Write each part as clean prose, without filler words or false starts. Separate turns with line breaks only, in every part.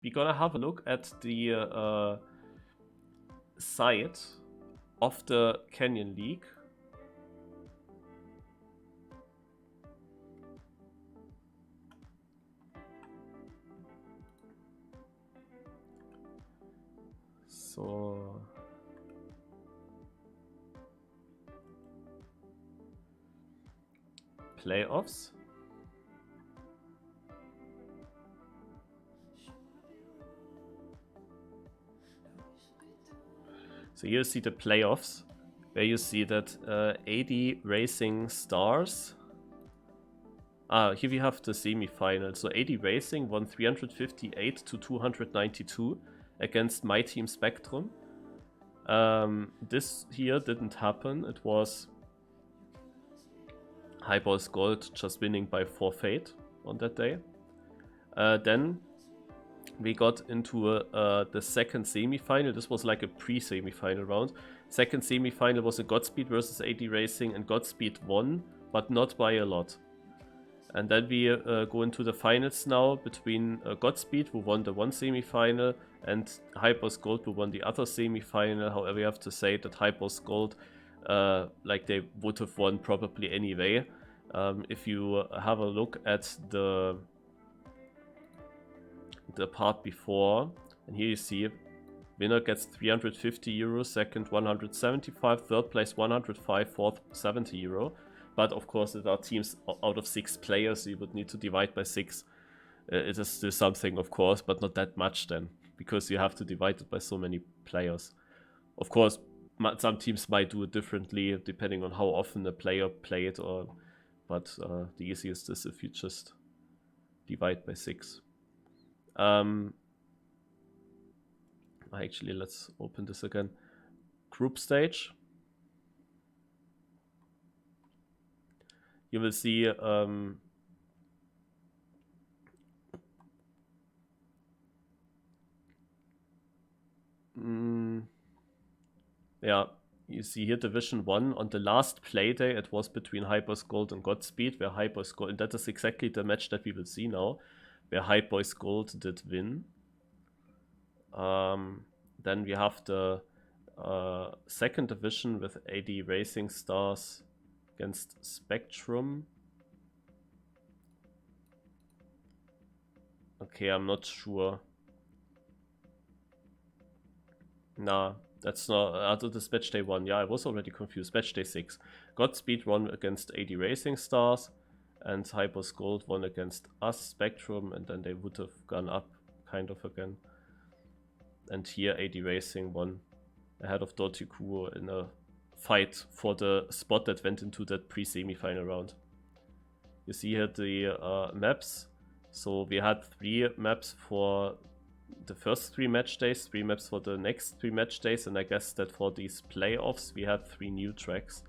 we're gonna have a look at the site of the Canyon League. So playoffs. So here you see the playoffs, where you see that 80 Racing Stars. Here we have the semi-final. So 80 Racing won 358 to 292 against my team Spectrum. This here didn't happen. It was Hypeboys Gold just winning by forfeit on that day. Then we got into the second semi-final. This was like a pre-semi-final round. Second semi-final was a Godspeed versus AD Racing, and Godspeed won, but not by a lot. And then we go into the finals now between Godspeed, who won the one semi-final, and Hypeboys Gold, who won the other semi-final. However, you have to say that Hypeboys Gold, like they would have won probably anyway. If you have a look at the part before, and here you see winner gets 350 euros, second 175, third place 105, fourth 70 euro. But of course, there are teams out of 6 players, so you would need to divide by 6. It is still something, of course, but not that much then, because you have to divide it by so many players. Of course, some teams might do it differently depending on how often a player played, but the easiest is if you just divide by 6. Actually, let's open this again. Group stage. You will see yeah, you see here Division 1. On the last play day, it was between Hypeboys Gold and Godspeed, where Hypeboys Gold, and that is exactly the match that we will see now, where Hypeboys Gold did win. Then we have the second division with 80 Racing Stars against Spectrum. Okay, I'm not sure. Nah, that's not. This match day 1. Yeah, I was already confused. Match day 6. Godspeed won against 80 Racing Stars, and Hypeboys Gold won against us, Spectrum, and then they would have gone up kind of again. And here 80 Racing won ahead of Dortiku in a fight for the spot that went into that pre-semi-final round. You see here the maps. So we had 3 maps for the first 3 match days, 3 maps for the next 3 match days, and I guess that for these playoffs we had 3 new tracks.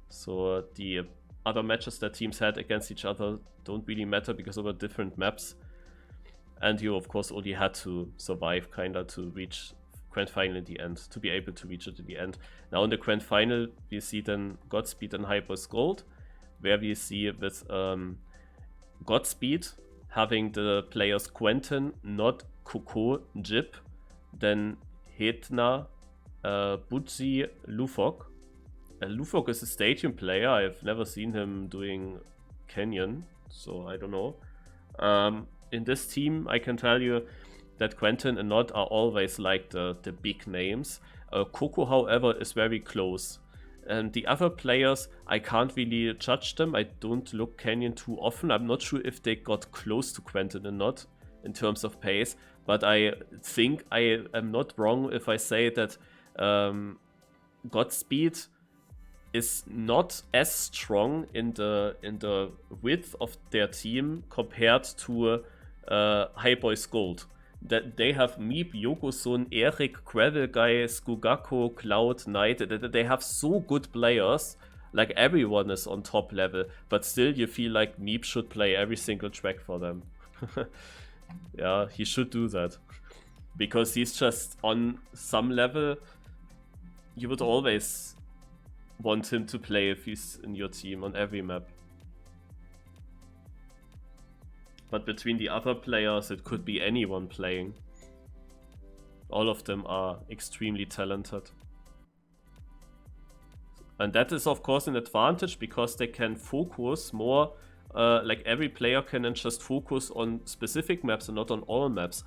So the other matches that teams had against each other don't really matter because they were different maps. And you of course only had to survive kinda to reach Grand Final in the end, to be able to reach it in the end. Now in the Grand Final we see then Godspeed and Hypeboys Gold, where we see with Godspeed having the players Quentin, Not, Coco, Jip, then Hetna, Butzi, Lufok. Lufok is a stadium player. I've never seen him doing Canyon, so I don't know. In this team, I can tell you that Quentin and Not are always like the big names. Coco, however, is very close. And the other players, I can't really judge them. I don't look Canyon too often. I'm not sure if they got close to Quentin and Not in terms of pace. But I think I am not wrong if I say that Godspeed is not as strong in the width of their team compared to Hypeboys Gold. That they have Meep, Yokosun, Eric, Gravel Guy, Skugako, Cloud, Knight. They have so good players. Like everyone is on top level, but still you feel like Meep should play every single track for them. Yeah, he should do that. Because he's just on some level. You would always want him to play if he's in your team on every map. But between the other players, it could be anyone playing. All of them are extremely talented. And that is of course an advantage because they can focus more, like every player can then just focus on specific maps and not on all maps.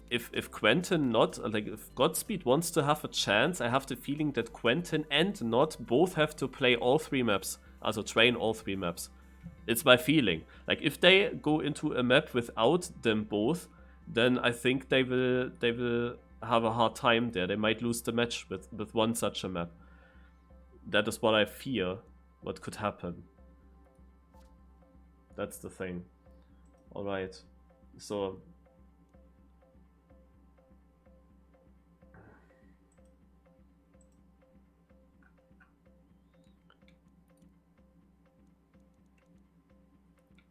If Quentin not, like if Godspeed wants to have a chance, I have the feeling that Quentin and Not both have to play all 3 maps, also train all 3 maps. It's my feeling. Like if they go into a map without them both, then I think they will have a hard time there. They might lose the match with one such a map. That is what I fear, what could happen. That's the thing. Alright, so...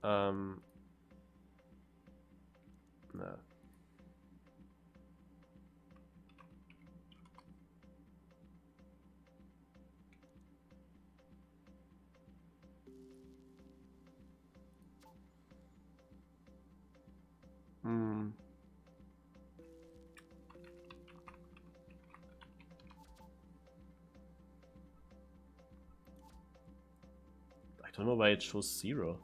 No. I don't know why it shows 0.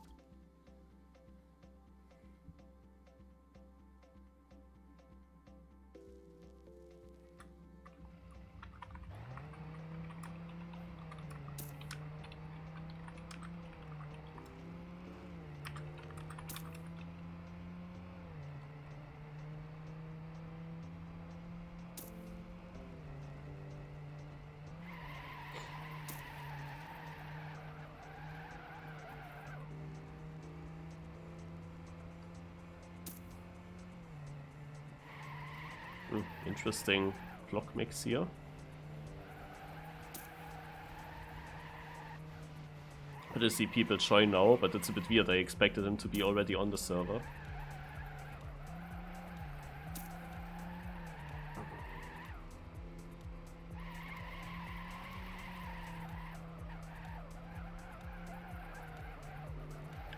Interesting block mix here. But I see people join now, but it's a bit weird. I expected them to be already on the server.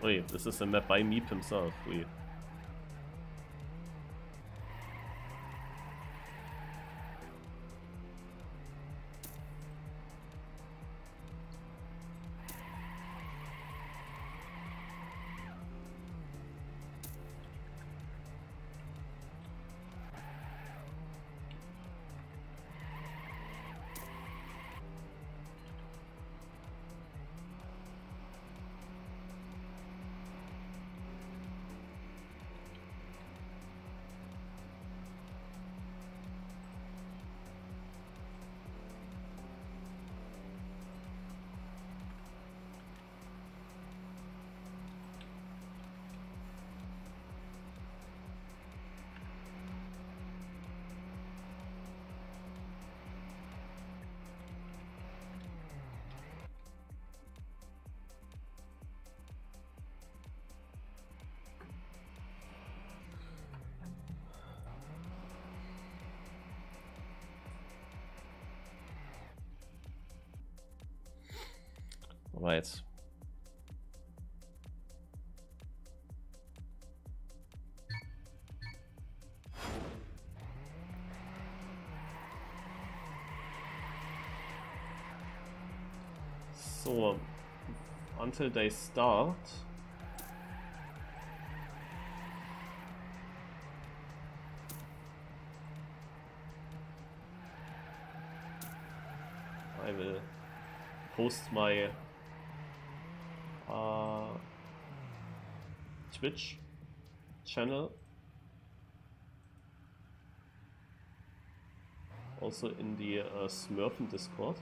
Wait, this is a map by Meep himself. Wait. Right. So, until they start, I will post my Twitch channel also in the Smurfen Discord.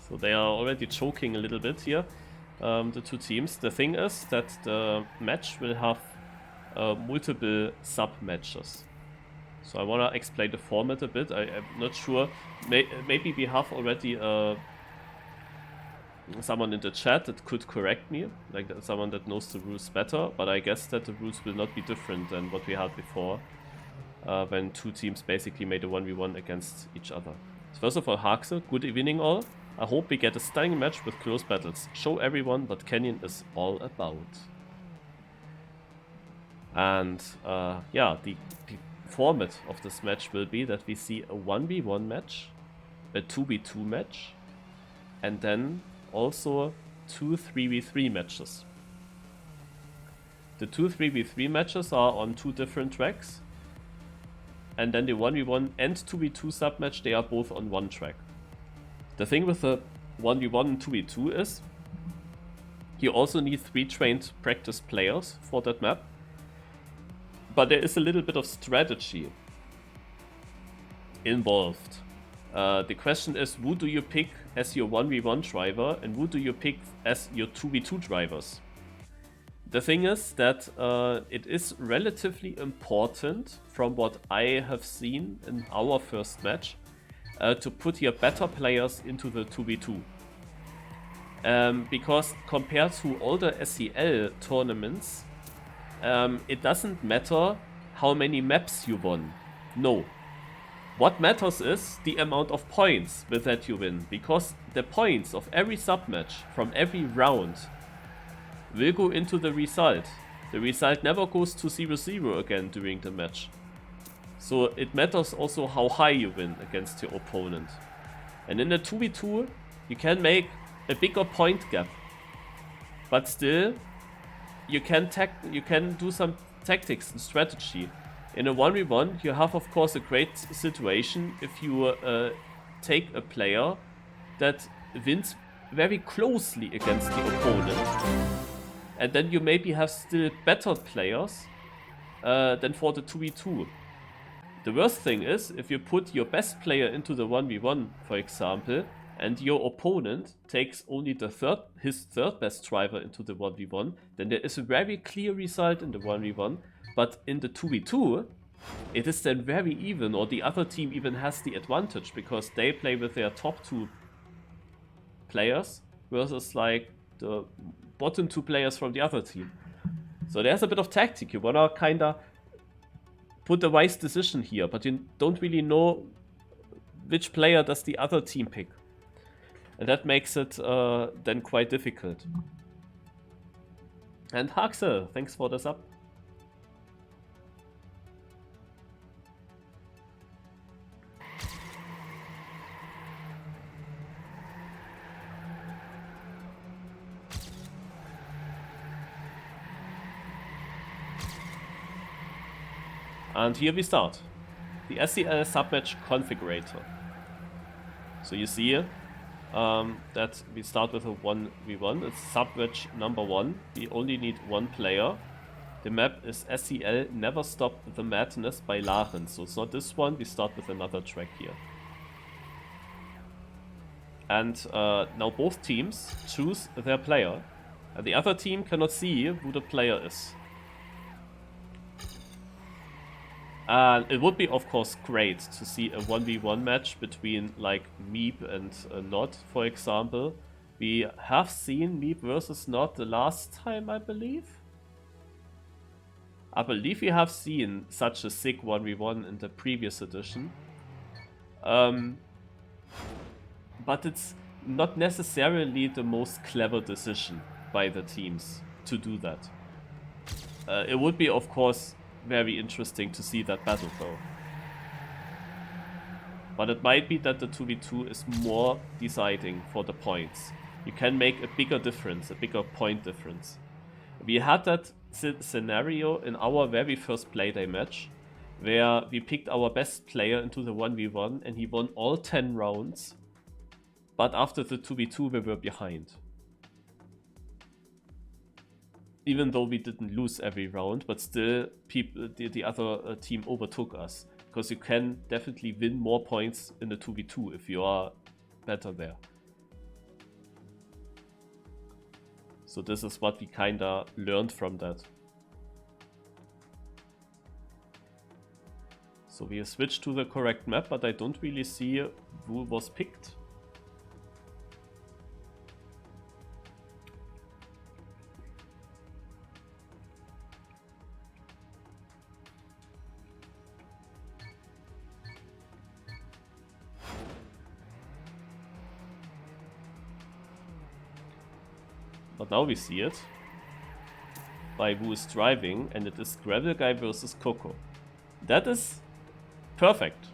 So they are already choking a little bit here, the two teams. The thing is that the match will have multiple sub-matches. So I want to explain the format a bit. I'm not sure. Maybe we have already someone in the chat that could correct me, like someone that knows the rules better, but I guess that the rules will not be different than what we had before, when two teams basically made a 1v1 against each other. So first of all, Haxe, good evening all. I hope we get a stunning match with close battles. Show everyone what Canyon is all about. And yeah, the format of this match will be that we see a 1v1 match, a 2v2 match, and then also 2 3v3 matches. The 2 3v3 matches are on 2 different tracks, and then the 1v1 and 2v2 submatch, they are both on one track. The thing with the 1v1 and 2v2 is you also need 3 trained practice players for that map, but there is a little bit of strategy involved. The question is, who do you pick as your 1v1 driver and who do you pick as your 2v2 drivers? The thing is that it is relatively important, from what I have seen in our first match, to put your better players into the 2v2. Because compared to older SCL tournaments, it doesn't matter how many maps you won. No. What matters is the amount of points with that you win, because the points of every submatch from every round will go into the result. The result never goes to 0-0 again during the match. So it matters also how high you win against your opponent. And in a 2v2, you can make a bigger point gap, but still you can do some tactics and strategy. In a 1v1, you have of course a great situation if you take a player that wins very closely against the opponent, and then you maybe have still better players than for the 2v2. The worst thing is if you put your best player into the 1v1, for example, and your opponent takes only his third best driver into the 1v1, then there is a very clear result in the 1v1, but in the 2v2, it is then very even, or the other team even has the advantage, because they play with their top 2 players versus like the bottom 2 players from the other team. So there's a bit of tactic. You wanna kinda put a wise decision here, but you don't really know which player does the other team pick. And that makes it then quite difficult. And Haxe, thanks for the sub. And here we start. The SCL submatch configurator. So you see that we start with a 1v1. It's submatch number 1. We only need 1 player. The map is SCL Never Stop the Madness by Lachen. So it's not this one, we start with another track here. And now both teams choose their player. And the other team cannot see who the player is. And it would be, of course, great to see a 1v1 match between, like, Meep and Not, for example. We have seen Meep versus Not the last time, I believe. I believe we have seen such a sick 1v1 in the previous edition. But it's not necessarily the most clever decision by the teams to do that. It would be, of course, very interesting to see that battle though. But it might be that the 2v2 is more deciding for the points. You can make a bigger difference, a bigger point difference. We had that scenario in our very first Playday match, where we picked our best player into the 1v1 and he won all 10 rounds, but after the 2v2 we were behind. even though we didn't lose every round, but still the other team overtook us. Because you can definitely win more points in the 2v2 if you are better there. So this is what we kinda learned from that. So we switched to the correct map, but I don't really see who was picked. But now we see it. By who is driving, and it is Gravel Guy versus Coco. That is perfect.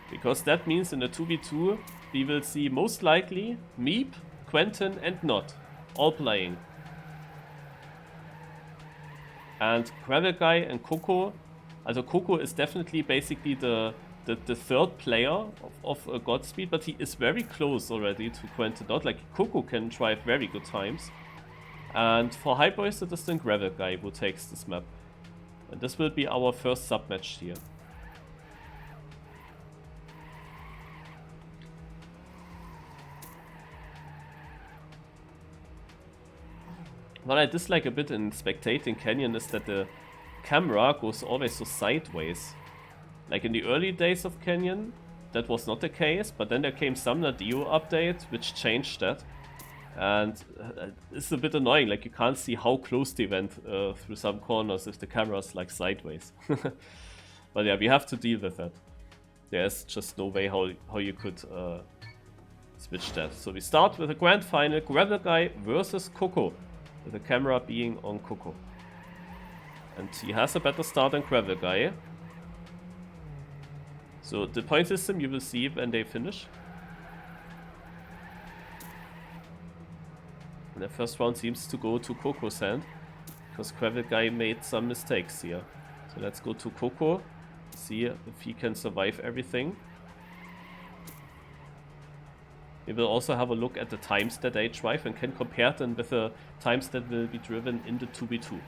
Because that means in the 2v2 we will see most likely Meep, Quentin and Not all playing. And Gravel Guy and Coco, also Coco is definitely basically the third player of Godspeed, but he is very close already to Quentin Not. Like Coco can drive very good times. And for Hypeboys, it is the Gravel Guy who takes this map. And this will be our first submatch here. What I dislike a bit in spectating Canyon is that the camera goes always so sideways. Like in the early days of Canyon, that was not the case, but then there came some Nadeo update which changed that. And it's a bit annoying, like you can't see how close they went through some corners if the camera's like sideways. But yeah, we have to deal with that. There's just no way how you could switch that. So we start with a grand final, Gravel Guy versus Coco, with the camera being on Coco. And he has a better start than Gravel Guy. So the point system you will see when they finish. And the first round seems to go to Coco's hand, because Gravel Guy made some mistakes here. So let's go to Coco, see if he can survive everything. We will also have a look at the times that they drive and can compare them with the times that will be driven in the 2v2.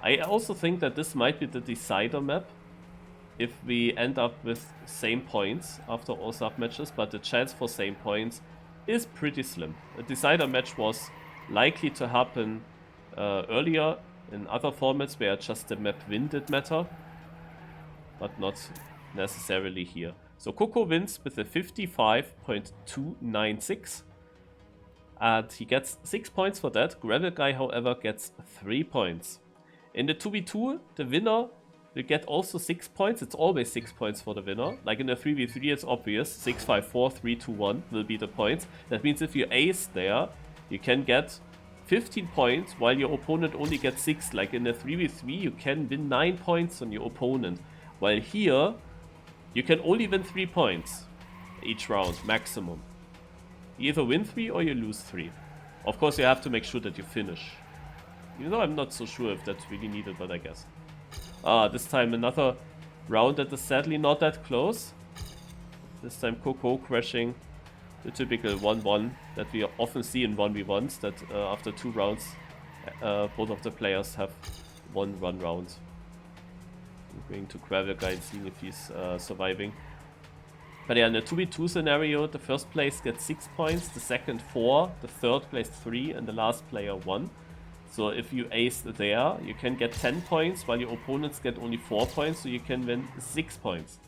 I also think that this might be the decider map if we end up with same points after all submatches, but the chance for same points is pretty slim. A decider match was likely to happen earlier in other formats where just the map win did matter, but not necessarily here. So Coco wins with a 55.296 and he gets 6 points for that. Gravel Guy, however, gets 3 points. In the 2v2, the winner will get also 6 points. It's always 6 points for the winner. Like in the 3v3, it's obvious. 6, 5, 4, 3, 2, 1 will be the points. That means if you ace there, you can get 15 points while your opponent only gets 6. Like in the 3v3, you can win 9 points on your opponent. While here, you can only win 3 points each round, maximum. You either win 3 or you lose 3. Of course, you have to make sure that you finish. Even though I'm not so sure if that's really needed, but I guess. This time another round that is sadly not that close. This time Coco crashing the typical 1-1 that we often see in 1v1s, that after 2 rounds both of the players have won 1 round. I'm going to Gravel Guy and seeing if he's surviving. But yeah, in the 2v2 scenario, the first place gets 6 points, the second 4, the third place 3, and the last player 1. So if you ace there, you can get 10 points, while your opponents get only 4 points, so you can win 6 points.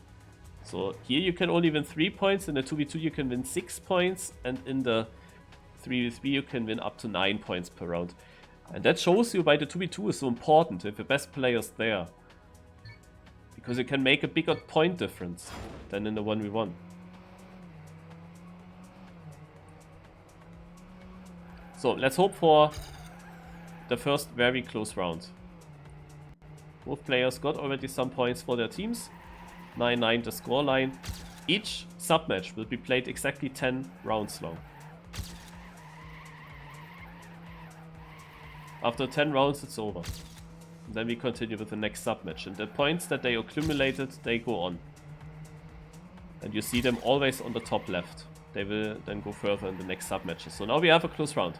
So here you can only win 3 points, in the 2v2 you can win 6 points, and in the 3v3 you can win up to 9 points per round. And that shows you why the 2v2 is so important, if the best players there. Because you can make a bigger point difference than in the 1v1. So let's hope for the first very close round. Both players got already some points for their teams. 9-9 the scoreline. Each submatch will be played exactly 10 rounds long. After 10 rounds it's over. And then we continue with the next submatch. And the points that they accumulated, they go on. And you see them always on the top left. They will then go further in the next submatches. So now we have a close round.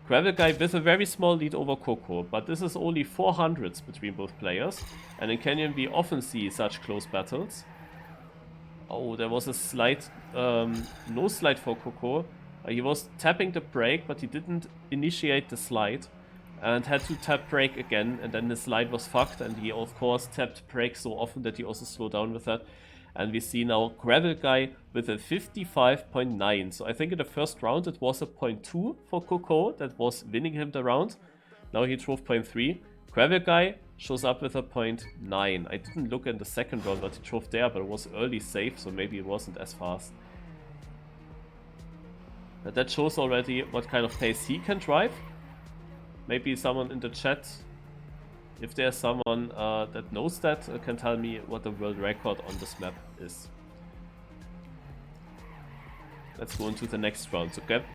Gravel Guy with a very small lead over Coco, but this is only 400s between both players. And in Canyon we often see such close battles. Oh, there was a slight, no slide for Coco. He was tapping the brake, but he didn't initiate the slide. And had to tap brake again, and then the slide was fucked. And he, of course, tapped brake so often that he also slowed down with that. And we see now Gravel Guy with a 55.9. So I think in the first round it was a 0.2 for Coco that was winning him the round. Now he drove 0.3. Gravel Guy shows up with a 0.9. I didn't look in the second round what he drove there, but it was early safe, so maybe it wasn't as fast. But that shows already what kind of pace he can drive. Maybe someone in the chat, if there's someone that knows that, can tell me what the world record on this map is. Let's go into the next round. So